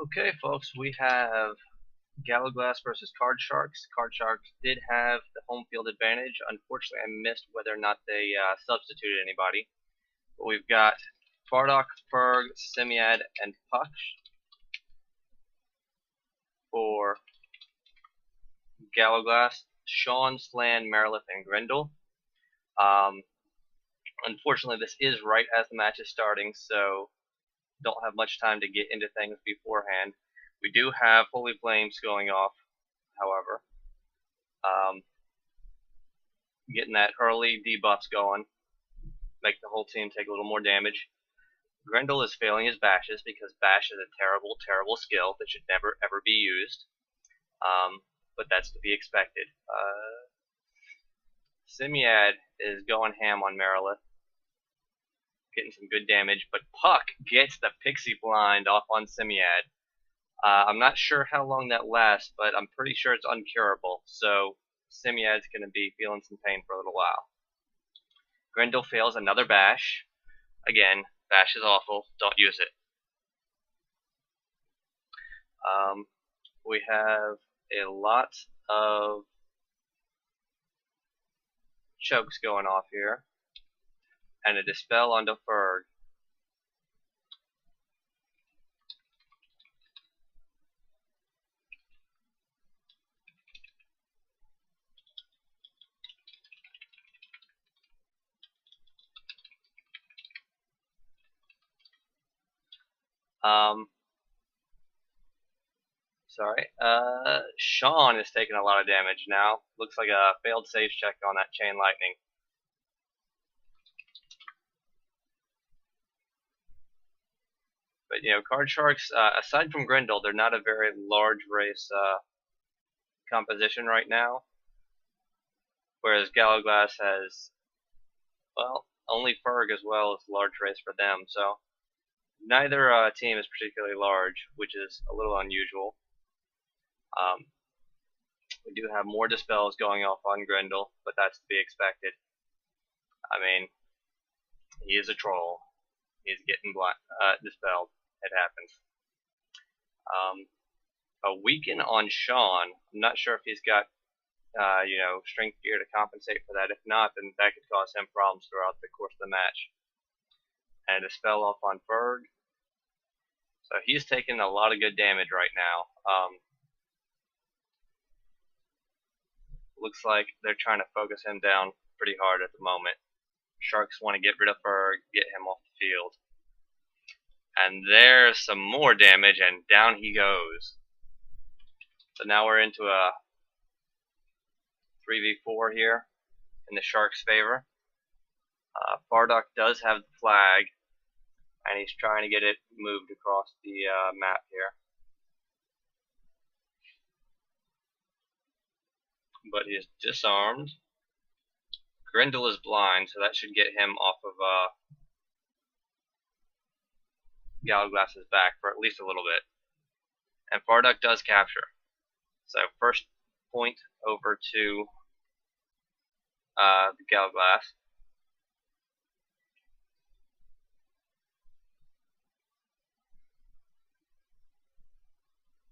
Okay, folks, we have Gallowglass versus Card Sharks. Card Sharks did have the home field advantage. Unfortunately, I missed whether or not they substituted anybody. But we've got Fardoc, Ferg, Symiad, and Pukje for Gallowglass. Shawn, Slann, Merilith, and Grendel. Unfortunately, this is right as the match is starting, so don't have much time to get into things beforehand. We do have Holy Flames going off, however. Getting that early debuffs going, make the whole team take a little more damage. Grendel is failing his bashes because bash is a terrible, terrible skill that should never, ever be used. But that's to be expected. Symiad is going ham on Merilith, getting some good damage, but Pukje gets the Pixie Blind off on Symiad. I'm not sure how long that lasts, but I'm pretty sure it's uncurable, so Symiad's going to be feeling some pain for a little while. Grendel fails another bash. Again, bash is awful, don't use it. We have a lot of chokes going off here, and a dispel onto Ferg. Shawn is taking a lot of damage now. Looks like a failed save check on that chain lightning. But, you know, Card Sharks, aside from Grendel, they're not a very large race composition right now. Whereas Gallowglass has, well, only Ferg as well as a large race for them. So neither team is particularly large, which is a little unusual. We do have more dispels going off on Grendel, but that's to be expected. I mean, he is a troll. He's getting dispelled. It happens. A weaken on Shawn. I'm not sure if he's got, strength gear to compensate for that. If not, then that could cause him problems throughout the course of the match. And a dispel off on Ferg. So he's taking a lot of good damage right now. Looks like they're trying to focus him down pretty hard at the moment. Sharks want to get rid of Ferg, get him off the field. And there's some more damage, and down he goes. So now we're into a 3v4 here in the Sharks' favor. Fardoc does have the flag, and he's trying to get it moved across the map here. But he is disarmed. Grendel is blind, so that should get him off of Gallowglass's back for at least a little bit. And Fardoc does capture. So first point over to the Gallowglass.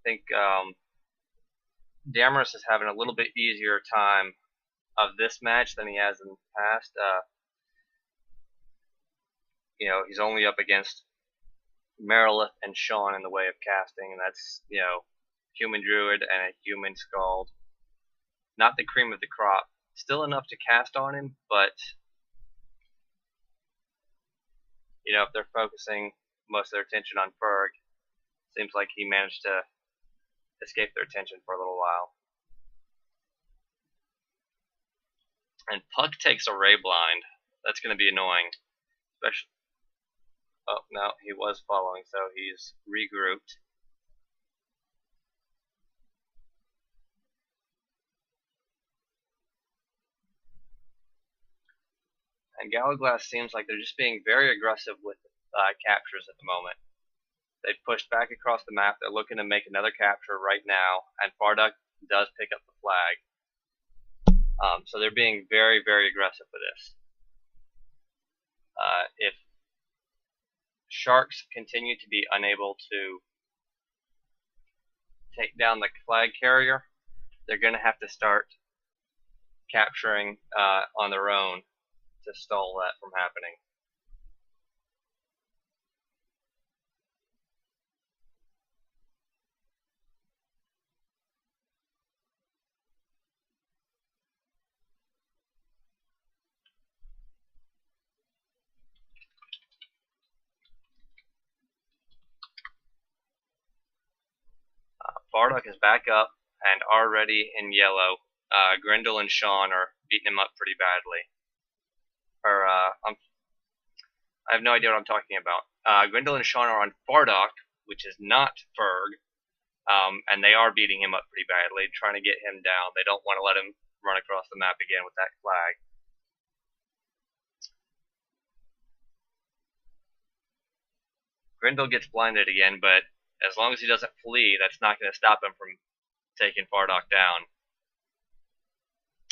I think Damaris is having a little bit easier time of this match than he has in the past. He's only up against Merilith and Shawn in the way of casting, and that's, human druid and a human scald. Not the cream of the crop. Still enough to cast on him, but if they're focusing most of their attention on Ferg, seems like he managed to escape their attention for a little while. And Pukje takes a ray blind. That's going to be annoying, especially. Oh no, he was following, so he's regrouped. And Gallowglass seems like they're just being very aggressive with captures at the moment. They've pushed back across the map. They're looking to make another capture right now, and Fardoc does pick up the flag. So they're being very, very aggressive with this. If Sharks continue to be unable to take down the flag carrier, they're going to have to start capturing on their own to stall that from happening. Fardoc is back up and already in yellow. Grendel and Shawn are beating him up pretty badly. I have no idea what I'm talking about. Grendel and Shawn are on Fardoc, which is not Ferg, and they are beating him up pretty badly, trying to get him down. They don't want to let him run across the map again with that flag. Grendel gets blinded again, but as long as he doesn't flee, that's not going to stop him from taking Fardoc down.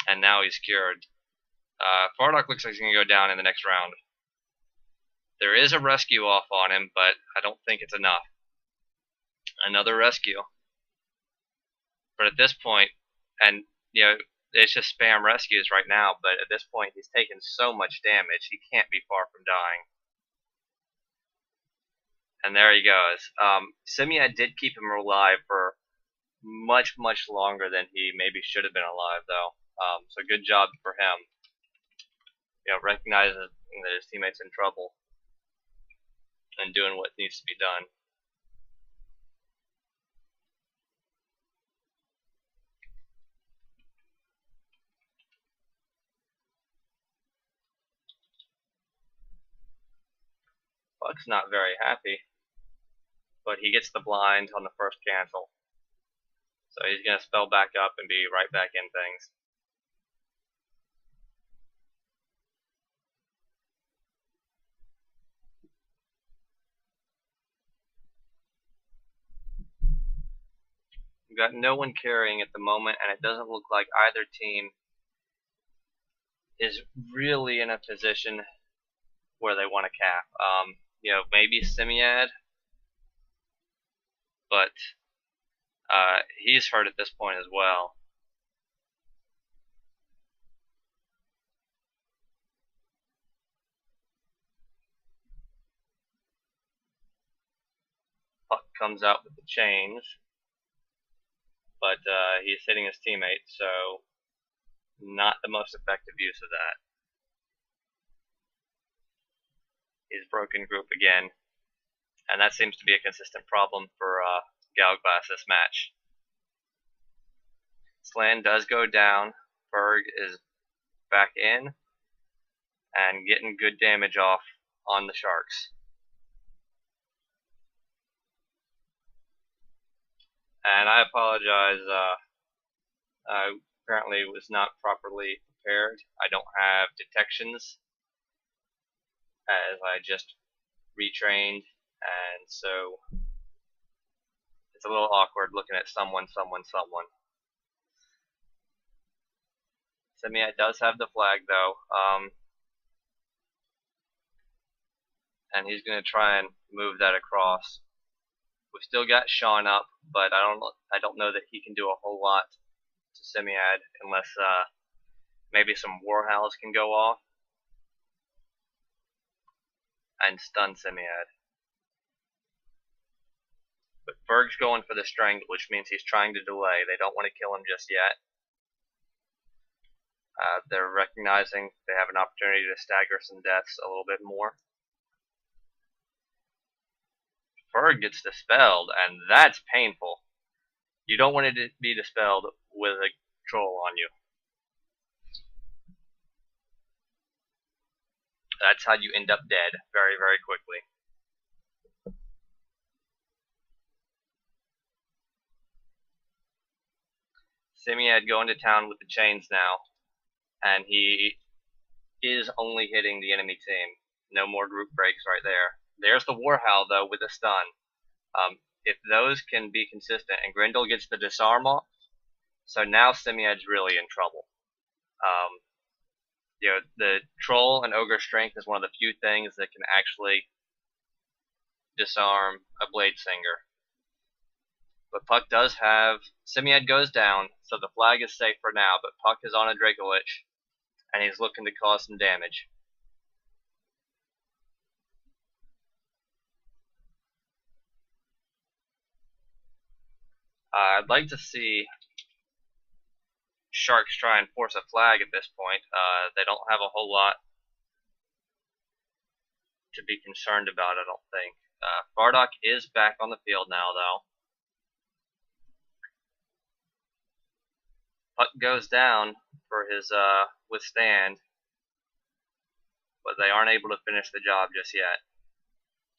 And now he's cured. Fardoc looks like he's going to go down in the next round. There is a rescue off on him, but I don't think it's enough. Another rescue. But at this point, and it's just spam rescues right now, but at this point he's taken so much damage, he can't be far from dying. And there he goes. Symiad did keep him alive for much, much longer than he maybe should have been alive, though. So good job for him. Recognizing that his teammate's in trouble and doing what needs to be done. Buck's not very happy, but he gets the blind on the first cancel. So he's going to spell back up and be right back in things. We've got no one carrying at the moment, and it doesn't look like either team is really in a position where they want to cap. Maybe Symiad, but he's hurt at this point as well. Puck comes out with the change, but he's hitting his teammate, so not the most effective use of that. He's broken group again, and that seems to be a consistent problem for Gallowglass this match. Slann does go down. Ferg is back in and getting good damage off on the Sharks. And I apologize, I apparently was not properly prepared. I don't have detections, as I just retrained, and so it's a little awkward looking at someone. Symiad does have the flag though, and he's going to try and move that across. We've still got Shawn up, but I don't know that he can do a whole lot to Symiad unless maybe some Warhowls can go off and stun Symiad. But Ferg's going for the strangle, which means he's trying to delay. They don't want to kill him just yet. They're recognizing they have an opportunity to stagger some deaths a little bit more. Ferg gets dispelled, and that's painful. You don't want it to be dispelled with a troll on you. That's how you end up dead very, very quickly. Symiad going to town with the chains now, and he is only hitting the enemy team. No more group breaks right there. There's the Warhowl, though, with a stun. If those can be consistent, and Grendel gets the disarm off, so now Symiad's really in trouble. The Troll and Ogre Strength is one of the few things that can actually disarm a Blade Singer. But Puck does have... Symiad goes down, so the flag is safe for now, but Puck is on a Dracolich, and he's looking to cause some damage. I'd like to see Sharks try and force a flag at this point. They don't have a whole lot to be concerned about, I don't think. Fardoc is back on the field now, though. Puck goes down for his withstand, but they aren't able to finish the job just yet.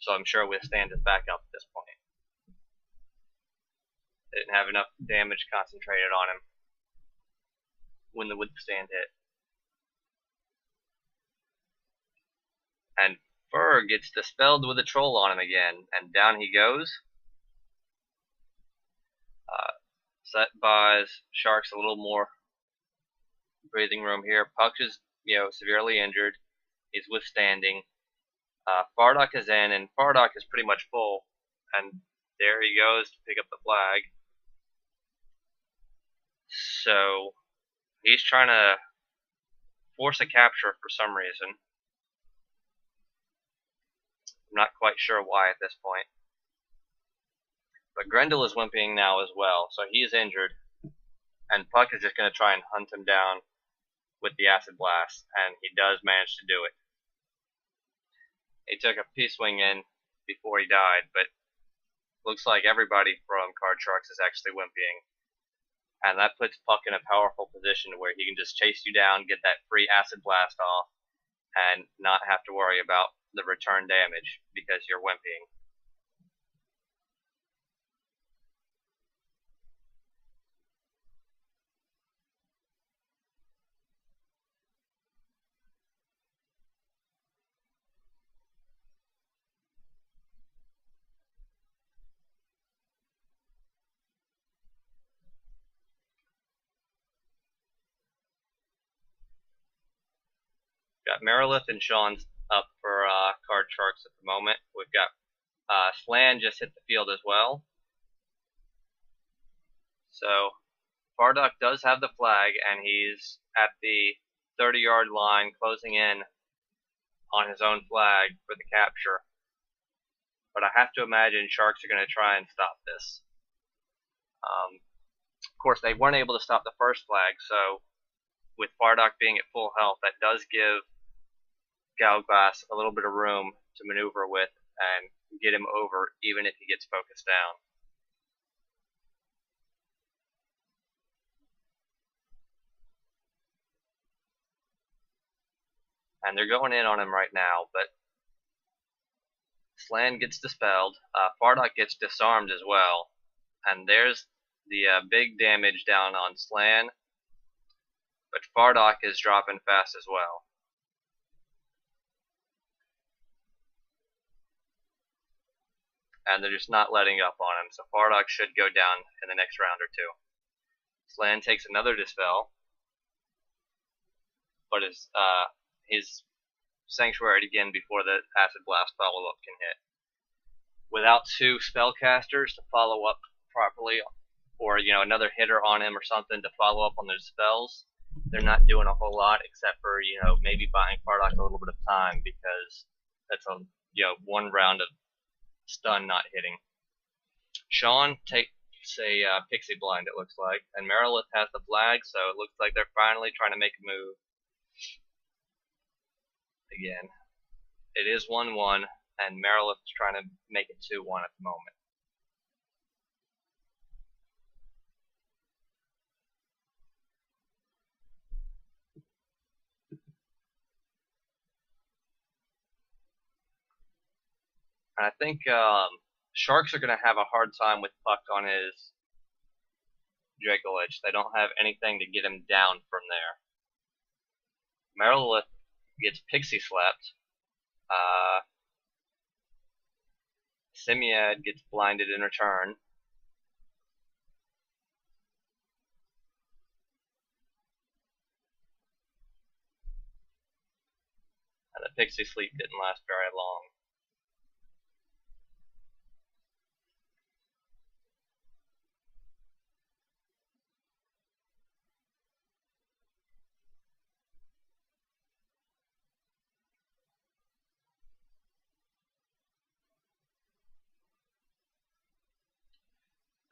So I'm sure withstand is back up at this point. They didn't have enough damage concentrated on him when the withstand hit. And Ferg gets dispelled with a troll on him again, and down he goes. That buys Sharks a little more breathing room here. Puck is, severely injured. He's withstanding. Fardoc is in, and Fardoc is pretty much full. And there he goes to pick up the flag. So he's trying to force a capture for some reason. I'm not quite sure why at this point. But Grendel is wimping now as well, so he's injured. And Puck is just going to try and hunt him down with the Acid Blast, and he does manage to do it. He took a P-swing in before he died, but looks like everybody from Card Sharks is actually wimping. And that puts Puck in a powerful position where he can just chase you down, get that free Acid Blast off, and not have to worry about the return damage because you're wimping. Got Merilith and Shawn up for Card Sharks at the moment. We've got Slann just hit the field as well. So Fardoc does have the flag, and he's at the 30-yard line, closing in on his own flag for the capture. But I have to imagine Sharks are going to try and stop this. Of course, they weren't able to stop the first flag, so with Fardoc being at full health, that does give Gallowglass a little bit of room to maneuver with and get him over, even if he gets focused down. And they're going in on him right now, but Slann gets dispelled. Fardoc gets disarmed as well. And there's the big damage down on Slann, but Fardoc is dropping fast as well. And they're just not letting up on him, so Fardoc should go down in the next round or two. Slann takes another dispel, but his Sanctuary again before the Acid Blast follow-up can hit. Without two spellcasters to follow up properly, or another hitter on him or something to follow up on their spells, they're not doing a whole lot except for maybe buying Fardoc a little bit of time, because that's a one round of stun not hitting. Shawn takes a Pixie Blind, it looks like, and Merilith has the flag, so it looks like they're finally trying to make a move. Again, it is 1-1, and Merilith is trying to make it 2-1 at the moment. And I think Sharks are going to have a hard time with Puck on his Dracolich. They don't have anything to get him down from there. Merilith gets Pixie Slapped. Symiad gets blinded in return. And the Pixie Sleep didn't last very long.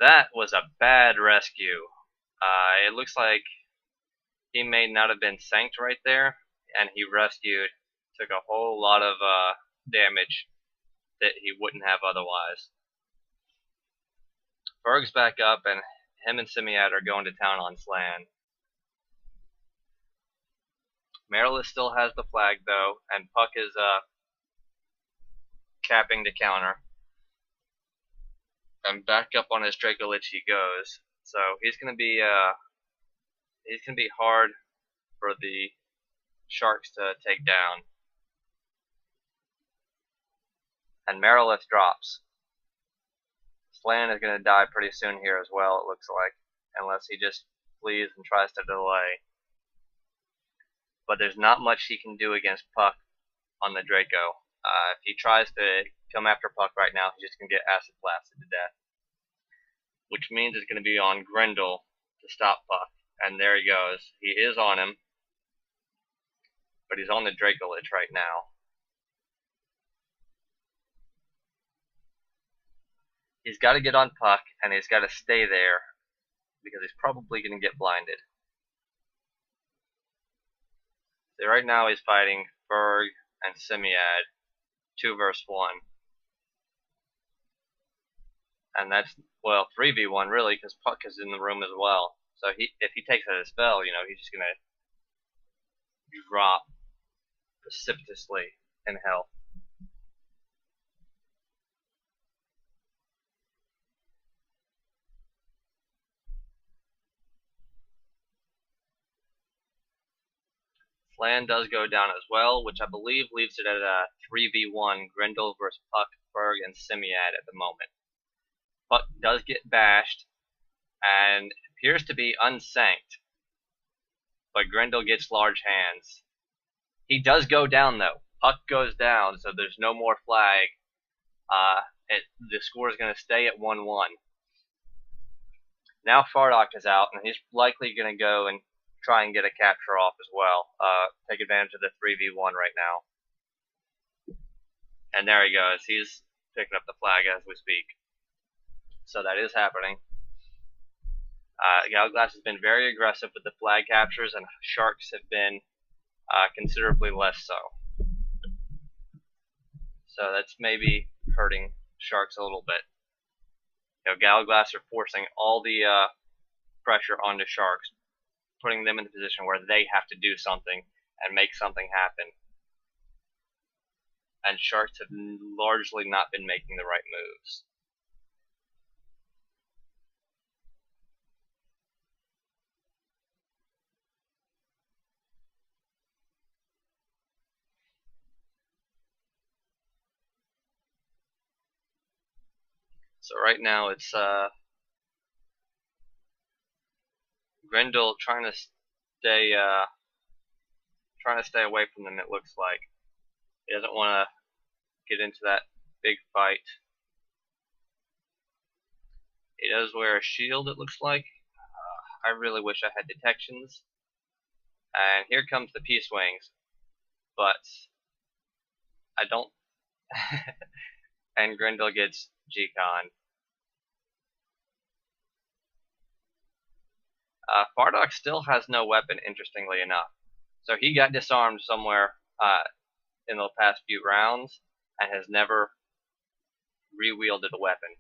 That was a bad rescue. It looks like he may not have been sanked right there, and he rescued, took a whole lot of damage that he wouldn't have otherwise. Ferg's back up, and him and Symiad are going to town on Slann. Merilith still has the flag though, and Puck is capping the counter. And back up on his Dracolich he goes. So he's gonna be hard for the Sharks to take down. And Merilith drops. Slann is gonna die pretty soon here as well, it looks like, unless he just flees and tries to delay. But there's not much he can do against Puck on the Draco. If he tries to come after Puck right now, he's just going to get acid blasted to death. Which means it's going to be on Grendel to stop Puck. And there he goes. He is on him. But he's on the Dracolich right now. He's got to get on Puck, and he's got to stay there, because he's probably going to get blinded. So right now he's fighting Ferg and Symiad, 2 versus 1. And that's, well, 3v1 really, because Puck is in the room as well. So if he takes out a spell, he's just going to drop precipitously in health. Slann does go down as well, which I believe leaves it at a 3v1, Grendel versus Puck, Ferg, and Symiad at the moment. Puck does get bashed, and appears to be unsanked, but Grendel gets large hands. He does go down though. Puck goes down, so there's no more flag. The score is going to stay at 1-1. Now Fardoc is out, and he's likely going to go and try and get a capture off as well. Take advantage of the 3v1 right now. And there he goes. He's picking up the flag as we speak. So that is happening. Gallowglass has been very aggressive with the flag captures, and Sharks have been considerably less so. So that's maybe hurting Sharks a little bit. Gallowglass are forcing all the pressure onto Sharks, putting them in the position where they have to do something and make something happen. And Sharks have largely not been making the right moves. So right now it's Grendel trying to stay away from them. It looks like he doesn't want to get into that big fight. He does wear a shield, it looks like. I really wish I had detections. And here comes the Peace Wings, but I don't. And Grendel gets G-Con. Fardoc still has no weapon, interestingly enough. So he got disarmed somewhere in the past few rounds and has never re-wielded a weapon.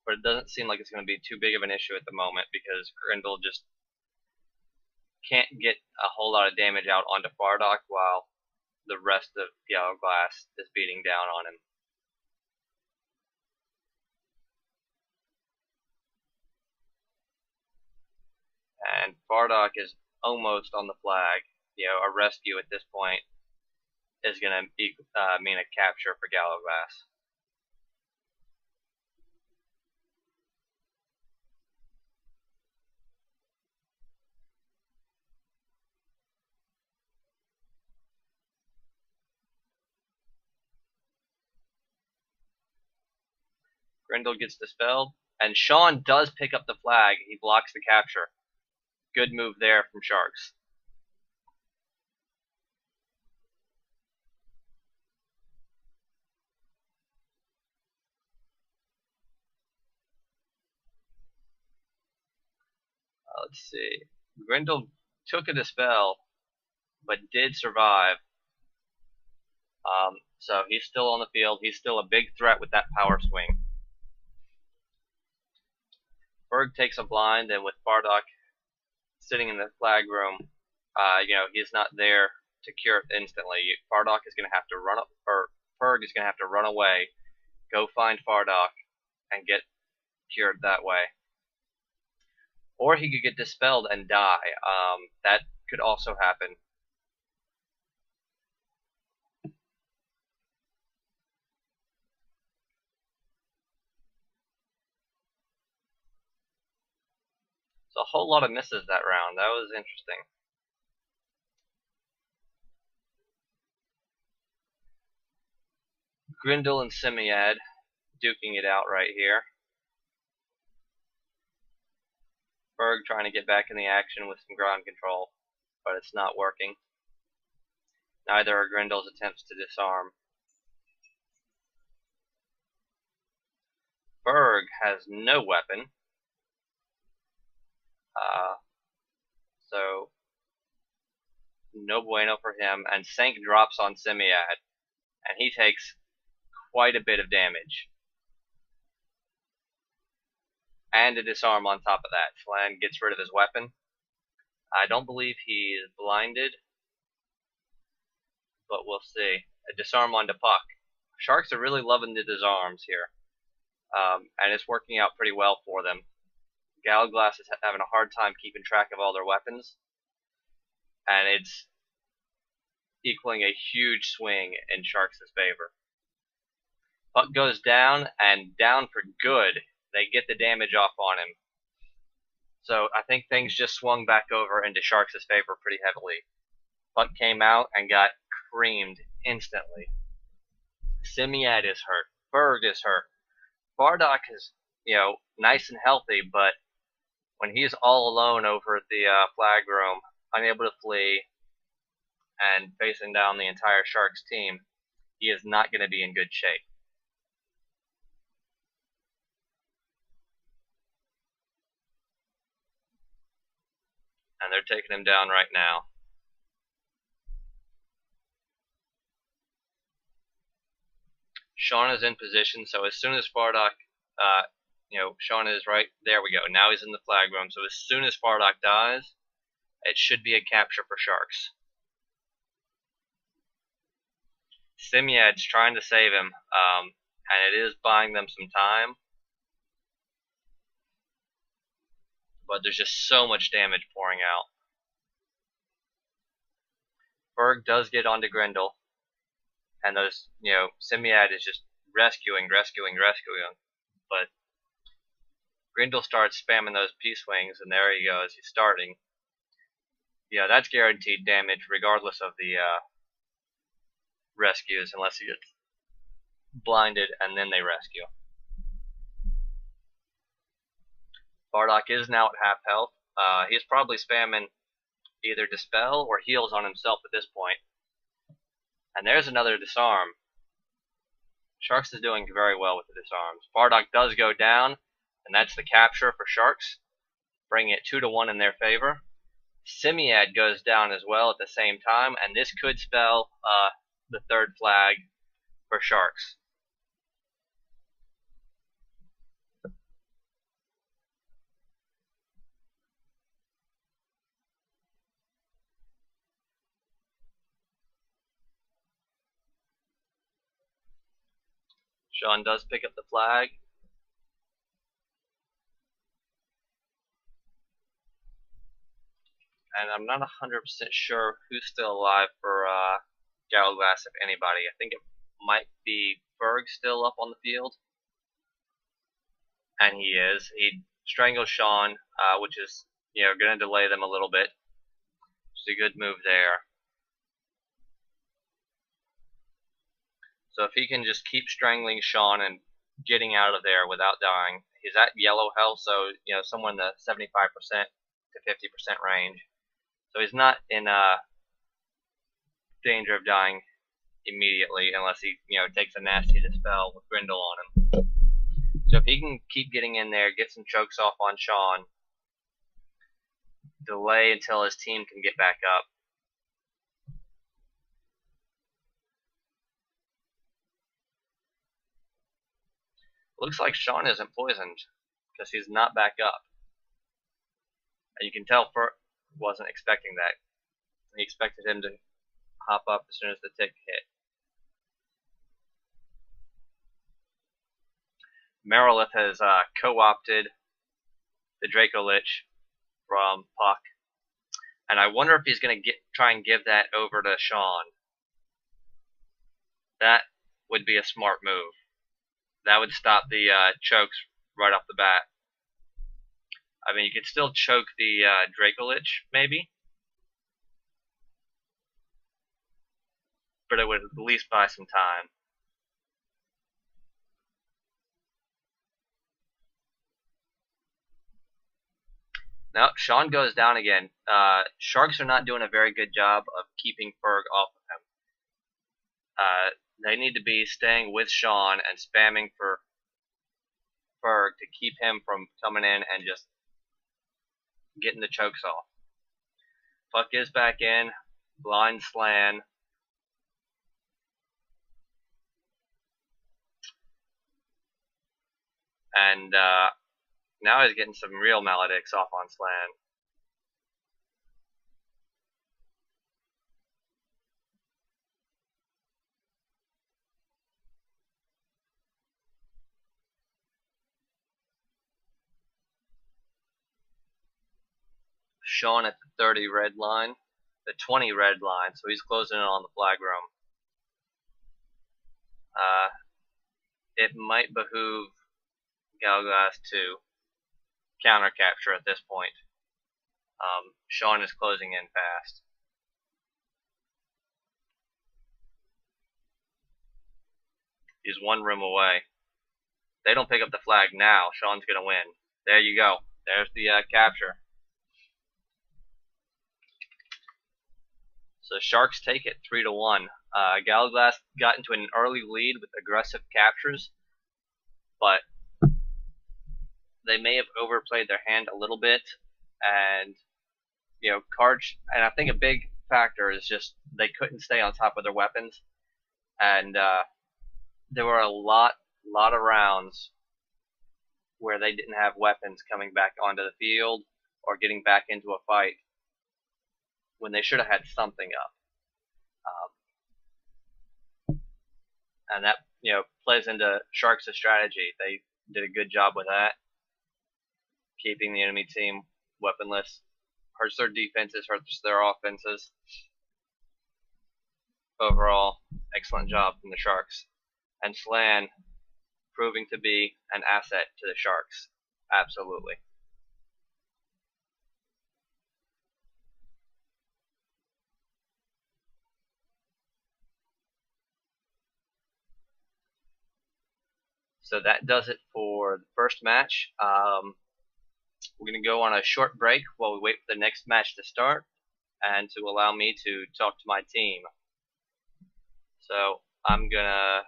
But it doesn't seem like it's going to be too big of an issue at the moment, because Grendel just can't get a whole lot of damage out onto Fardoc while the rest of Gallowglass is beating down on him. And Fardoc is almost on the flag. A rescue at this point is going to mean a capture for Gallowglass. Grendel gets dispelled, and Shawn does pick up the flag. He blocks the capture. Good move there from Sharks. let's see. Grendel took a dispel, but did survive. So he's still on the field. He's still a big threat with that power swing. Ferg takes a blind, and with Fardoc sitting in the flag room, he's not there to cure it instantly. Fardoc is going to have to run up, or Ferg is going to have to run away, go find Fardoc, and get cured that way. Or he could get dispelled and die. That could also happen. So a whole lot of misses that round. That was interesting. Grendel and Symiad duking it out right here. Ferg trying to get back in the action with some ground control, but it's not working. Neither are Grendel's attempts to disarm. Ferg has no weapon. So no bueno for him, and Sank drops on Symiad, and he takes quite a bit of damage. And a disarm on top of that. Slann gets rid of his weapon. I don't believe he is blinded, but we'll see. A disarm onto Puck. Sharks are really loving the disarms here, and it's working out pretty well for them. Gallowglass is having a hard time keeping track of all their weapons, and it's equaling a huge swing in Sharks' favor. Puck goes down, and down for good. They get the damage off on him. So I think things just swung back over into Sharks' favor pretty heavily. Puck came out and got creamed instantly. Symiad is hurt. Ferg is hurt. Fardoc is, nice and healthy, but when he's all alone over at the flag room, unable to flee, and facing down the entire Sharks team, he is not going to be in good shape. And they're taking him down right now. Shawn is in position, so as soon as Fardoc, Shawn is right, there we go, now he's in the flag room, so as soon as Fardoc dies, it should be a capture for Sharks. Symiad's trying to save him, and it is buying them some time, but there's just so much damage pouring out. Ferg does get onto Grendel, and those, Symiad is just rescuing, but Grendel starts spamming those P-swings, and there he goes, he's starting. Yeah, that's guaranteed damage regardless of the rescues, unless he gets blinded and then they rescue. Fardoc is now at half health. He's probably spamming either Dispel or Heals on himself at this point. And there's another disarm. Sharks is doing very well with the disarms. Fardoc does go down, and that's the capture for Sharks, bringing it 2-1 in their favor. Symiad goes down as well at the same time, and this could spell the third flag for Sharks. Shawn does pick up the flag. And I'm not 100% sure who's still alive for Gallowglass, if anybody. I think it might be Ferg still up on the field. And he is. He strangles Shawn, which is, going to delay them a little bit. It's a good move there. So if he can just keep strangling Shawn and getting out of there without dying, he's at yellow health, so somewhere in the 75% to 50% range. So he's not in danger of dying immediately unless he takes a nasty dispel with Grendel on him. So if he can keep getting in there, get some chokes off on Shawn, delay until his team can get back up. Looks like Shawn isn't poisoned because he's not back up. And you can tell Ferg wasn't expecting that. He expected him to hop up as soon as the tick hit. Merilith has co-opted the Draco Lich from Puck, and I wonder if he's going to try and give that over to Shawn. That would be a smart move. That would stop the chokes right off the bat. I mean, you could still choke the Draco Lich, maybe, but it would at least buy some time. No, Shawn goes down again. Sharks are not doing a very good job of keeping Ferg off of him. They need to be staying with Shawn and spamming for Ferg to keep him from coming in and just getting the chokes off. Puck is back in. Blind Slann. And now he's getting some real maledicts off on Slann. Shawn at the 30 red line, the 20 red line, so he's closing in on the flag room. It might behoove Gallowglass to counter capture at this point. Shawn is closing in fast. He's one room away. They don't pick up the flag now. Shawn's going to win. There you go. There's the capture. So Sharks take it 3-1. Gallowglass got into an early lead with aggressive captures, but they may have overplayed their hand a little bit, and cards. And I think a big factor is just they couldn't stay on top of their weapons, and there were a lot of rounds where they didn't have weapons coming back onto the field or getting back into a fight when they should have had something up. And that plays into Sharks' strategy. They did a good job with that, keeping the enemy team weaponless. Hurts their defenses, hurts their offenses. Overall, excellent job from the Sharks. And Slann proving to be an asset to the Sharks. Absolutely. So that does it for the first match. We're going to go on a short break while we wait for the next match to start and to allow me to talk to my team. So I'm going to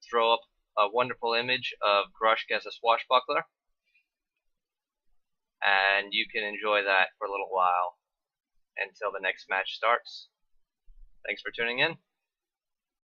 throw up a wonderful image of Grushk as a swashbuckler, and you can enjoy that for a little while until the next match starts. Thanks for tuning in.